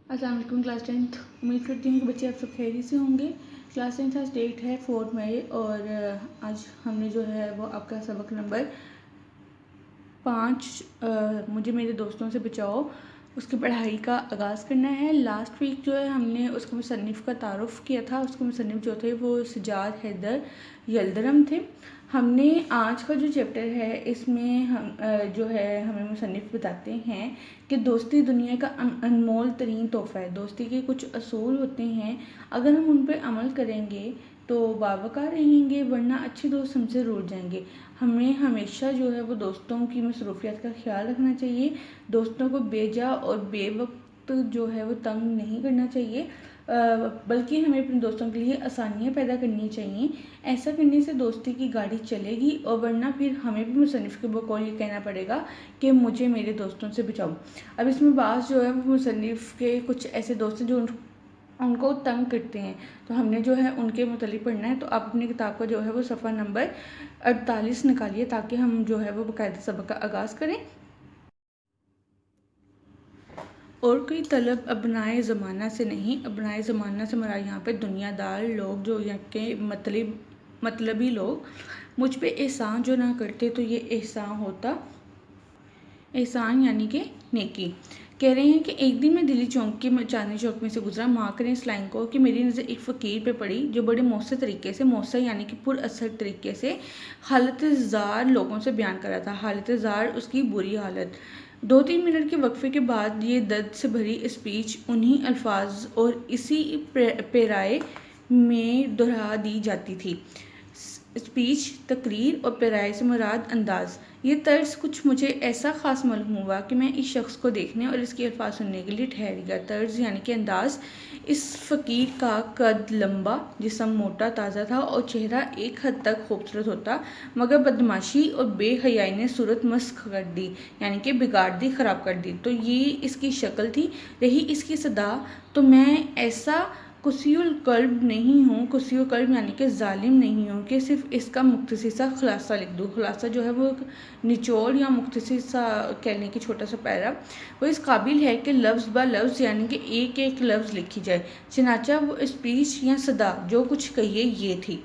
अस्सलाम वालेकुम class 10th। उम्मीद करती हूँ कि बच्चे आप सब खैरियत से होंगे। क्लास 10th आज डेट है 4 मई और आज हमने जो है वो आपका सबक नंबर 5 मुझे मेरे दोस्तों से बचाओ उसकी पढ़ाई का आगाज़ करना है। लास्ट वीक जो है हमने उसके मुसन्निफ़ का तारुफ़ किया था। उसके मुसन्निफ़ जो थे वो सजाद हैदर यल्दरम थे। हमने आज का जो चैप्टर है इसमें हम जो है हमें मुसन्निफ़ बताते हैं कि दोस्ती दुनिया का अनमोल तरीन तोहफ़ा है। दोस्ती के कुछ असूल होते हैं, अगर हम उन पर अमल करेंगे तो बावक़ा रहेंगे, वरना अच्छे दोस्त हमसे रूठ जाएंगे। हमें हमेशा जो है वो दोस्तों की मसरूफियत का ख्याल रखना चाहिए। दोस्तों को बेजा और बेवक्त जो है वो तंग नहीं करना चाहिए, बल्कि हमें अपने दोस्तों के लिए आसानियाँ पैदा करनी चाहिए। ऐसा करने से दोस्ती की गाड़ी चलेगी और वरना फिर हमें भी मुसन्निफ़ के बकौल ये कहना पड़ेगा कि मुझे मेरे दोस्तों से बचाओ। अब इसमें बात जो है वो मुसन्निफ़ के कुछ ऐसे दोस्त हैं जो उनको तंग करते हैं, तो हमने जो है उनके मुतालिक पढ़ना है। तो आप अपनी किताब का जो है वो सफ़ा नंबर 48 निकालिए ताकि हम जो है वो बाकायदा सबक का आगाज़ करें। और कोई तलब अबनाए ज़माना से नहीं, अबनाए ज़माना से हमारा यहाँ पे दुनियादार लोग जो यहाँ के मतलबी लोग मुझ पे एहसान जो ना करते तो ये एहसान होता। एहसान यानी कि नेकी। कह रहे हैं कि एक दिन मैं दिल्ली चौक के चांदनी चौक में से गुजरा। मार्क ने इस लाइन को कि मेरी नज़र एक फ़कीर पे पड़ी जो बड़े मौसर तरीके से, मौसर यानी कि पुरअसर तरीके से हालत ज़ार लोगों से बयान कर रहा था। हालत ज़ार उसकी बुरी हालत। 2-3 मिनट के वक्फे के बाद ये दर्द से भरी स्पीच उन्हीं अल्फाज और इसी पेराए में दोहरा दी जाती थी। स्पीच, तकरीर और पेराए से मुराद अंदाज। ये तर्ज कुछ मुझे ऐसा ख़ास मालूम हुआ कि मैं इस शख्स को देखने और इसके अल्फाज सुनने के लिए ठहर गया। तर्ज यानी कि अंदाज। इस फ़कीर का कद लंबा, जिस्म मोटा ताज़ा था और चेहरा एक हद तक खूबसूरत होता, मगर बदमाशी और बेहयाई ने सूरत मस्ख कर दी, यानी कि बिगाड़ दी, ख़राब कर दी। तो ये इसकी शक्ल थी। रही इसकी सदा, तो मैं ऐसा कुसीउल कल्ब नहीं हूँ, कुसीउल कल्ब यानी कि जालिम नहीं हूँ कि सिर्फ इसका मुख्तसर सा खुलासा लिख दूँ। खुलासा जो है वो एक निचोड़ या मुख्तसर सा कहने की छोटा सा पैरा, वो इस काबिल है कि लफ्ज़ ब लफ्ज़ यानी कि एक एक लफ्ज़ लिखी जाए। चनाचा वो स्पीच या सदा जो कुछ कहिए ये थी।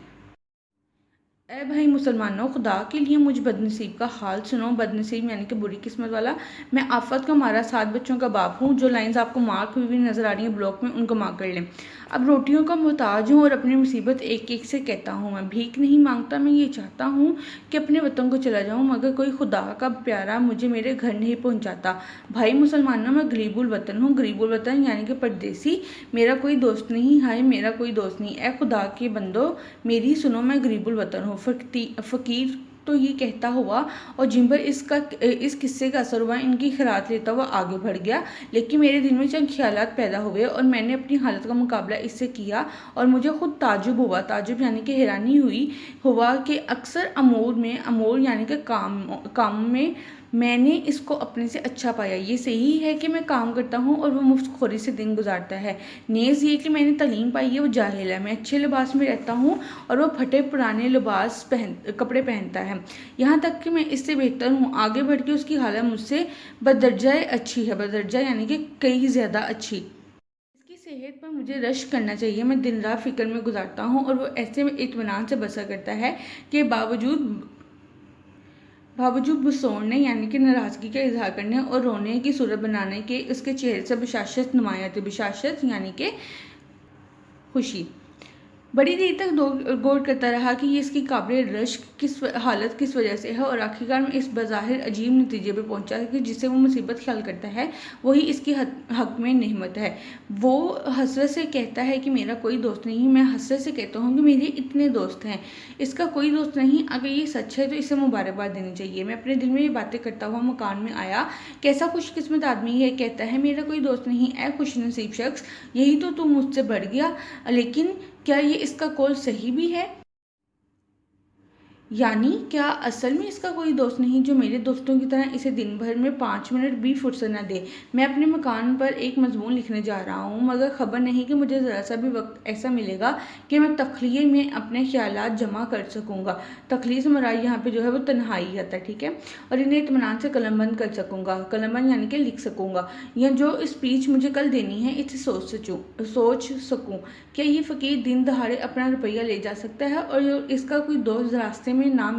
ए भाई मुसलमानों, खुदा के लिए मुझ बदनसीब का हाल सुनो। बदनसीब यानी कि बुरी किस्मत वाला। मैं आफत का मारा 7 बच्चों का बाप हूँ। जो लाइंस आपको मार्क हुई नज़र आ रही हैं ब्लॉक में, उनको मार्क कर लें। अब रोटियों का मोहताज हूँ और अपनी मुसीबत एक एक से कहता हूँ। मैं भीख नहीं मांगता, मैं ये चाहता हूँ कि अपने वतन को चला जाऊँ, मगर कोई खुदा का प्यारा मुझे मेरे घर नहीं पहुँचाता। भाई मुसलमानों, मैं गरीबुल वतन हूँ। गरीबुल वतन यानी कि परदेसी। मेरा कोई दोस्त नहीं, हाय मेरा कोई दोस्त नहीं। ए खुदा के बंदो मेरी सुनो, मैं गरीबुल वतन हूँ। फ़कीर तो ये कहता हुआ और जिन पर इस किस्से का असर हुआ इनकी खैरात लेता हुआ आगे बढ़ गया। लेकिन मेरे दिल में चंद ख्यालात पैदा हुए और मैंने अपनी हालत का मुकाबला इससे किया और मुझे खुद ताजुब हुआ। ताजुब यानी कि हैरानी हुआ कि अक्सर अमूर यानी कि काम में मैंने इसको अपने से अच्छा पाया। ये सही है कि मैं काम करता हूँ और वो मुफ्तखोरी से दिन गुजारता है। नेज़ ये कि मैंने तालीम पाई है, वो जाहिल है। मैं अच्छे लिबास में रहता हूँ और वो फटे पुराने कपड़े पहनता है। यहाँ तक कि मैं इससे बेहतर हूँ। आगे बढ़ के उसकी हालत मुझसे बदरजा अच्छी है। बदरजा यानी कि कई ज़्यादा अच्छी। इसकी सेहत पर मुझे रश्क करना चाहिए। मैं दिन रात फ़िक्र में गुजारता हूँ और वो ऐसे में इत्मीनान से बसर करता है कि बावजूद बसोड़ने यानी कि नाराज़गी का इजहार करने और रोने की सूरत बनाने के उसके चेहरे से बशाशत नुमाया थी। बशाशत यानी कि खुशी। बड़ी देर तक गौर करता रहा कि ये इसकी काबिल रश्क हालत किस वजह से है और आखिरकार में इस बज़ाहिर अजीब नतीजे पर पहुंचा कि जिसे वो मुसीबत ख्याल करता है वही इसके हक में नेमत है। वो हसरत से कहता है कि मेरा कोई दोस्त नहीं। मैं हसरत से कहता हूँ कि मेरे इतने दोस्त हैं, इसका कोई दोस्त नहीं। अगर ये सच है तो इसे मुबारकबाद देनी चाहिए। मैं अपने दिल में ये बातें करता हुआ मकान में आया। कैसा खुशकिस्मत आदमी है, कहता है मेरा कोई दोस्त नहीं। ऐ खुशनसीब शख्स, यही तो तू मुझसे बढ़ गया। लेकिन क्या ये इसका कौल सही भी है? यानी क्या असल में इसका कोई दोस्त नहीं जो मेरे दोस्तों की तरह इसे दिन भर में 5 मिनट भी फुर्सत न दे। मैं अपने मकान पर एक मजमून लिखने जा रहा हूँ, मगर खबर नहीं कि मुझे ज़रा सा भी वक्त ऐसा मिलेगा कि मैं तख्लीए में अपने ख्यालात जमा कर सकूँगा। तख्लीए से मुराद यहाँ पे जो है वो तन्हाई आता है, ठीक है। और इन्हें इत्मीनान से कलमबंद कर सकूँगा। कलमबंद यानी कि लिख सकूँगा। या जो स्पीच मुझे कल देनी है इसे सोच सकूँ। क्या ये फ़कीर दिन दहाड़े अपना रुपया ले जा सकता है और इसका कोई दोस्त रास्ते में ना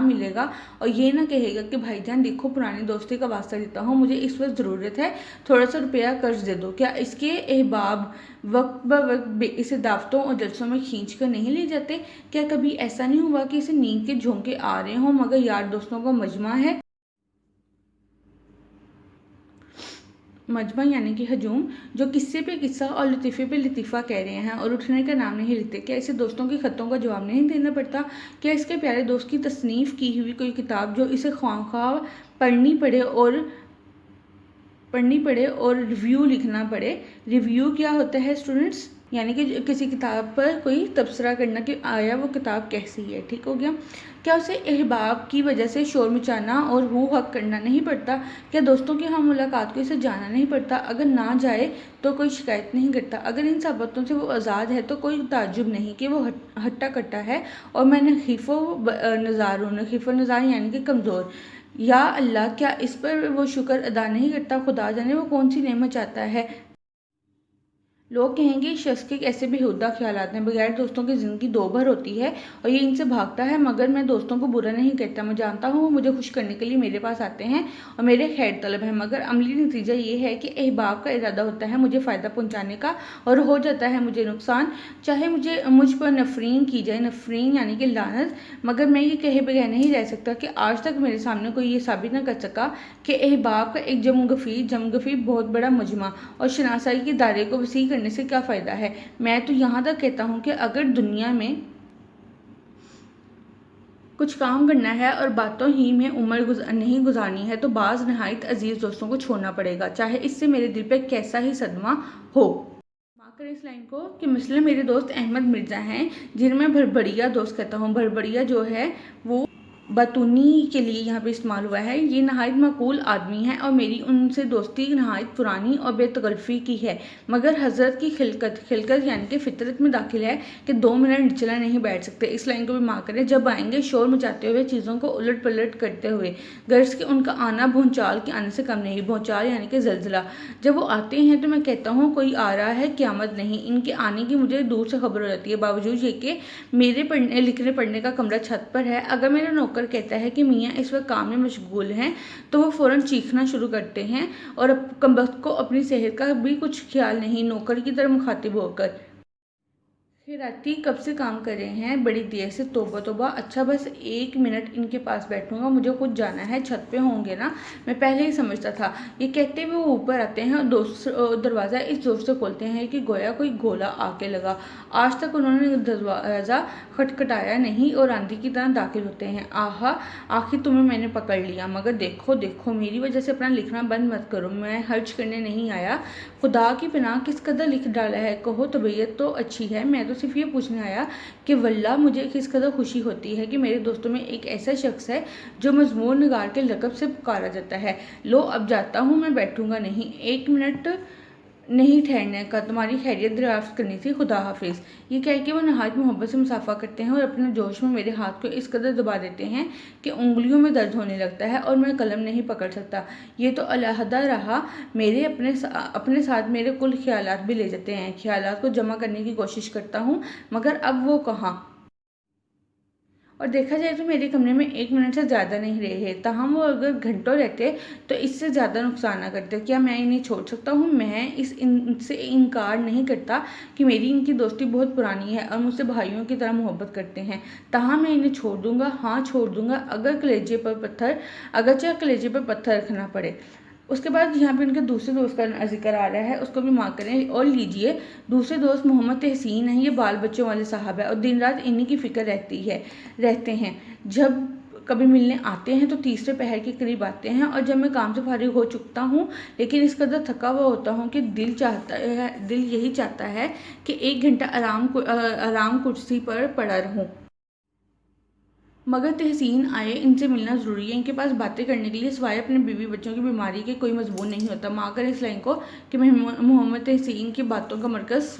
मिलेगा और ये ना कहेगा कि भाईजान देखो पुरानी दोस्ती का वास्ता देता हूँ, मुझे इस वक्त ज़रूरत है, थोड़ा सा रुपया कर्ज दे दो। क्या इसके अहबाब वक्त ब वक्त इसे दावतों और जलसों में खींच कर नहीं ले जाते? क्या कभी ऐसा नहीं हुआ कि इसे नींद के झोंके आ रहे हों मगर यार दोस्तों का मजमा यानी कि हजूम, जो किस्से पे किस्सा और लतीफ़े पे लतीफ़ा कह रहे हैं और उठने का नाम नहीं लेते? क्या इसे दोस्तों के ख़तों का जवाब नहीं देना पड़ता? क्या इसके प्यारे दोस्त की तसनीफ़ की हुई कोई किताब जो इसे ख्वाह पढ़नी पढ़े और रिव्यू लिखना पड़े? रिव्यू क्या होता है स्टूडेंट्स? यानी कि किसी किताब पर कोई तबसरा करना कि आया वो किताब कैसी है, ठीक हो गया। क्या उसे अहबाब की वजह से शोर मचाना और हू हक करना नहीं पड़ता? क्या दोस्तों की हम मुलाकात को इसे जाना नहीं पड़ता? अगर ना जाए तो कोई शिकायत नहीं करता? अगर इन सब बातों से वो आज़ाद है तो कोई ताज्जुब नहीं कि वो हट्टा कट्टा है और मैं नखीफ़ो नज़ार हूँ। नखीफ़ो नज़ार यानी कि कमज़ोर। या अल्लाह, क्या इस पर वो शुक्र अदा नहीं करता? खुदा जाने वो कौन सी नेमत चाहता है। लोग कहेंगे इस शख्स के ऐसे बेहुदा ख्यालात हैं, बगैर दोस्तों की ज़िंदगी दो भर होती है और ये इनसे भागता है। मगर मैं दोस्तों को बुरा नहीं कहता, मैं जानता हूँ वो मुझे खुश करने के लिए मेरे पास आते हैं और मेरे खैर तलब हैं। मगर अमली नतीजा ये है कि अहबाब का इरादा होता है मुझे फ़ायदा पहुँचाने का और हो जाता है मुझे नुकसान, चाहे मुझ पर नफरीन की जाए, नफरीन यानी कि लानत। मगर मैं ये कहे बगैर नहीं रह सकता कि आज तक मेरे सामने कोई ये साबित न कर सका कि अहबाब का एक जमगफी बहुत बड़ा मजमा और शनासाई के दायरे को वसी करने से क्या फ़ायदा है। मैं तो यहाँ तक कहता हूँ कि अगर दुनिया में कुछ काम करना है और बातों ही में उम्र नहीं गुजारनी है तो बाज़ नहायत अजीज़ दोस्तों को छोड़ना पड़ेगा, चाहे इससे मेरे दिल पे कैसा ही सदमा हो। माँ करें इस लाइन को कि मसले मेरे दोस्त अहमद मिर्ज़ा हैं, जिन्हें मैं भरबड़िया दोस्त कहता हूँ। भरबड़िया जो है वो बतूनी के लिए यहाँ पे इस्तेमाल हुआ है। ये नहायत माकूल आदमी है और मेरी उनसे दोस्ती नहायत पुरानी और बेतकल्फ़ी की है, मगर हज़रत की खिलकत यानी कि फितरत में दाखिल है कि 2 मिनट निचला नहीं बैठ सकते। इस लाइन को भी माँ करें, जब आएंगे शोर मचाते हुए, चीज़ों को उलट पलट करते हुए, गर्ज के उनका आना भूचाल के आने से कम नहीं। भूचाल यानी कि ज़लज़ला। जब वो आते हैं तो मैं कहता हूँ कोई आ रहा है, क़यामत नहीं। इनके आने की मुझे दूर से खबर हो जाती है, बावजूद ये कि मेरे लिखने पढ़ने का कमरा छत पर है। अगर मेरा नौकर कहता है कि मियाँ इस वक्त काम में मशगूल हैं तो वो फ़ौरन चीखना शुरू करते हैं और कमबख्त को अपनी सेहत का भी कुछ ख्याल नहीं, नौकर की तरह मुखातिब होकर। खैराती कब से काम कर रहे हैं, बड़ी देर से। तौबा तौबा। अच्छा बस 1 मिनट इनके पास बैठूंगा, मुझे खुद जाना है। छत पे होंगे ना, मैं पहले ही समझता था। ये कहते हुए वो ऊपर आते हैं और दरवाज़ा इस जोर से खोलते हैं कि गोया कोई गोला आके लगा। आज तक उन्होंने दरवाज़ा खटखटाया नहीं और आंधी की तरह दाखिल होते हैं। आहा, आखिर तुम्हें मैंने पकड़ लिया। मगर देखो देखो, मेरी वजह से अपना लिखना बंद मत करो, मैं हर्ज करने नहीं आया। खुदा की पनाह किस कदर लिख डाला है, कहो तबीयत तो अच्छी है। मैं तो सिर्फ ये पूछने आया कि वल्लाह मुझे किस कदर खुशी होती है कि मेरे दोस्तों में एक ऐसा शख्स है जो मजमून निगार के लक़ब से पुकारा जाता है। लो अब जाता हूँ, मैं बैठूंगा नहीं, 1 मिनट नहीं ठहरने का, तुम्हारी खैरियत दरियाफ्त करनी थी, खुदा हाफिज़। ये कह के वो नहायत मोहब्बत से मुसाफा करते हैं और अपने जोश में मेरे हाथ को इस कदर दबा देते हैं कि उंगलियों में दर्द होने लगता है और मैं कलम नहीं पकड़ सकता। ये तो अलहदा रहा, मेरे अपने साथ मेरे कुल ख्यालात भी ले जाते हैं। ख्यालात को जमा करने की कोशिश करता हूँ मगर अब वो कहाँ। और देखा जाए तो मेरे कमरे में 1 मिनट से ज़्यादा नहीं रहे, ताहम वो अगर घंटों रहते तो इससे ज़्यादा नुकसान ना करते। क्या मैं इन्हें छोड़ सकता हूँ? मैं इनसे इनकार नहीं करता कि मेरी इनकी दोस्ती बहुत पुरानी है और मुझसे भाइयों की तरह मोहब्बत करते हैं। ताहम मैं इन्हें छोड़ दूँगा, हाँ छोड़ दूँगा, अगरचे कलेजे पर पत्थर रखना पड़े। उसके बाद यहाँ पे उनके दूसरे दोस्त का जिक्र आ रहा है, उसको भी मार्क करें और लीजिए। दूसरे दोस्त मोहम्मद तहसीन है, ये बाल बच्चों वाले साहब है और दिन रात इन्हीं की फ़िक्र रहते हैं। जब कभी मिलने आते हैं तो तीसरे पहर के करीब आते हैं और जब मैं काम से फारिग हो चुकता हूँ लेकिन इस कदर थका हुआ होता हूँ कि दिल यही चाहता है कि 1 घंटा आराम कुर्सी पर पड़ा रहूँ। मगर तहसीन आए, इनसे मिलना ज़रूरी है, इनके पास बातें करने के लिए सिवाय अपने बीवी बच्चों की बीमारी के कोई मजबूर नहीं होता। माँ कर इस लाइन को कि मोहम्मद तहसीन की बातों का मरकज़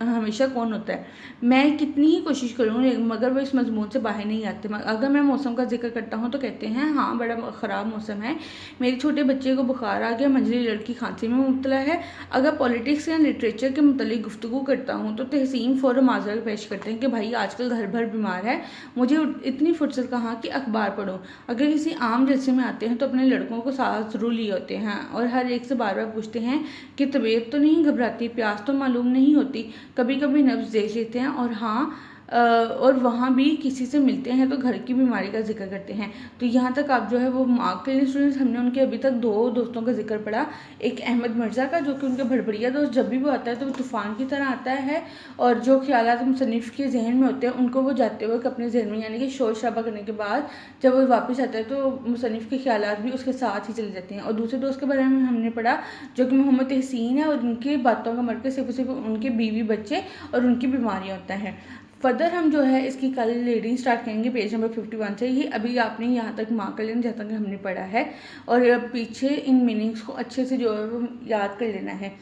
हमेशा कौन होता है। मैं कितनी ही कोशिश करूँ मगर वो इस मजमून से बाहर नहीं आते। अगर मैं मौसम का जिक्र करता हूँ तो कहते हैं हाँ बड़ा ख़राब मौसम है, मेरे छोटे बच्चे को बुखार आ गया, मंझली लड़की खांसी में मुब्तला है। अगर पॉलिटिक्स या लिटरेचर के मुतल्लिक गुफ्तगू करता हूँ तो तहसीन फ़ौरन माजरा पेश करते हैं कि भाई आजकल घर भर बीमार है, मुझे इतनी फुर्सत कहाँ कि अखबार पढ़ो। अगर किसी आम जलसे में आते हैं तो अपने लड़कों को साथ ज़रूर लिए होते हैं और हर एक से बार बार पूछते हैं कि तबीयत तो नहीं घबराती, प्यास तो मालूम नहीं होती। कभी कभी नब्ज़ देख लेते हैं और हाँ और वहाँ भी किसी से मिलते हैं तो घर की बीमारी का जिक्र करते हैं। तो यहाँ तक आप जो है वो मार्क के स्टूडेंट्स, हमने उनके अभी तक 2 दोस्तों का जिक्र पढ़ा। एक अहमद मिर्ज़ा का जो कि उनके भड़बड़िया दोस्त, जब भी वो आता है तो वो तूफ़ान की तरह आता है और जो ख्यालात मुसन्निफ़ के जहन में होते हैं उनको वो जाते वक्त अपने जहन में, यानी कि शोर शराबा करने के बाद जब वो वापस आता है तो मुसन्निफ़ के ख्यालात भी उसके साथ ही चले जाते हैं। और दूसरे दोस्त के बारे में हमने पढ़ा जो कि मोहम्मद तहसीन है और उनकी बातों का मरकज़ सिर्फ उनके बीवी बच्चे और उनकी बीमारियाँ होता है। फर्दर हम जो है इसकी कल रीडिंग स्टार्ट करेंगे पेज नंबर 51 से ही। अभी आपने यहाँ तक मार्क कर लेना जहाँ तक हमने पढ़ा है और पीछे इन मीनिंग्स को अच्छे से जो है वो याद कर लेना है।